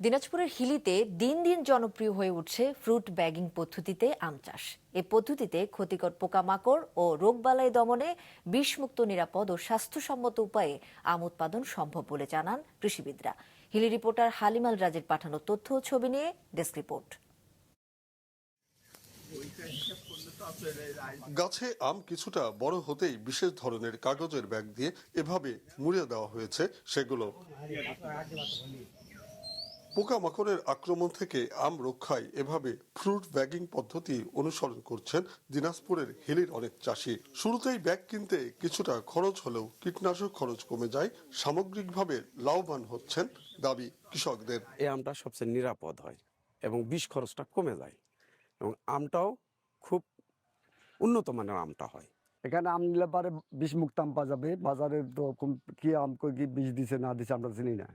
দিনাজপুরের হিলিতে দিন দিন জনপ্রিয় হয়ে উঠছে ফ্রুট ব্যাগিং পদ্ধতিতে আম চাষ। এ পদ্ধতিতে ক্ষতিকর পোকামাকড় ও রোগবালাই দমনে বিষমুক্ত, নিরাপদ ও স্বাস্থ্যসম্মত উপায়ে আম উৎপাদন সম্ভব বলে জানান কৃষিবিদরা। হিলি রিপোর্টার হালিমাল রাজের পাঠানো তথ্য ও ছবি নিয়ে ডেস্ক রিপোর্ট। গাছে আম কিছুটা বড় হতেই বিশেষ ধরনের কাগজের ব্যাগ দিয়ে এভাবে মুড়ে দেওয়া হয়েছে সেগুলো। পোকামাকড়ের আক্রমণ থেকে আম রক্ষায় এভাবে ফ্রুট ব্যাগিং পদ্ধতি অনুসরণ করছেন দিনাজপুরের হিলির অনেক চাষি। শুরুতেই ব্যাগ কিনতে কিছুটা খরচ হলেও কীটনাশক খরচ কমে যায়, সামগ্রিকভাবে লাভবান হচ্ছেন দাবি কৃষকদের। এই আমটা সবচেয়ে নিরাপদ হয় এবং বিষ খরচটা কমে যায় এবং আমটাও খুব উন্নত মানের আমটা হয়। এখানে আম নিলে পারে বিষমুক্ত আম পাওয়া যাবে। বাজারে তো কি আম কি বিষ দিছে না দিছে আমরা চিনি না।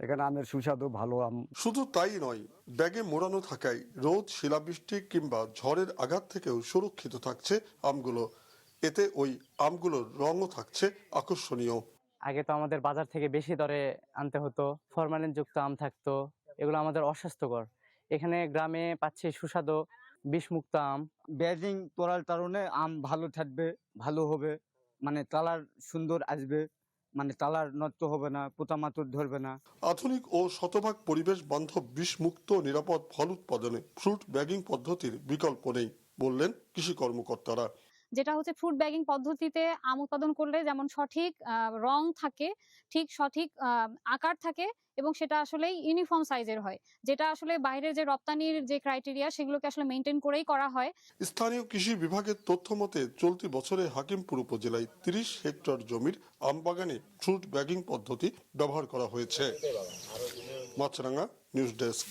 এখানে আমের সুস্বাদু ভালো আম। শুধু তাই নয়, ব্যাগে মোড়ানো থাকায় রোদ, শিলাবৃষ্টি কিংবা ঝড়ের আঘাত থেকেও সুরক্ষিত থাকছে আমগুলো। এতে ওই আমগুলোর রঙও থাকছে আকর্ষণীয়। আগে তো আমাদের বাজার থেকে বেশি দরে আনতে হতো, ফরমালিন যুক্ত আম থাকতো, এগুলো আমাদের অস্বাস্থ্যকর। এখানে গ্রামে পাচ্ছি সুস্বাদু বিষমুক্ত আম। ব্যাজিং করার কারণে আম ভালো থাকবে, ভালো হবে, মানে কালার সুন্দর আসবে, মানে কালার নষ্ট হবে না, পোকামাকড় ধরবে না। আধুনিক ও শতভাগ পরিবেশ বান্ধব বিষমুক্ত নিরাপদ ফল উৎপাদনে ফ্রুট ব্যাগিং পদ্ধতির বিকল্প নেই বললেন কৃষি কর্মকর্তারা। যেটা হচ্ছে ফ্রুট ব্যাগিং পদ্ধতিতে আম উৎপাদন করলে যেমন সঠিক রং থাকে, ঠিক সঠিক আকার থাকে এবং সেটা আসলে ইউনিফর্ম সাইজের হয়, যেটা আসলে বাইরের যে রপ্তানির যে ক্রাইটেরিয়া সেগুলোকে আসলে মেনটেন করেই করা হয়। স্থানীয় কৃষি বিভাগের তথ্য মতে চলতি বছরে হাকিমপুর উপজেলায় ৩০ হেক্টর জমির আম বাগানে ফ্রুট ব্যাগিং পদ্ধতি ব্যবহার করা হয়েছে। মাছরাঙ্গা নিউজ ডেস্ক।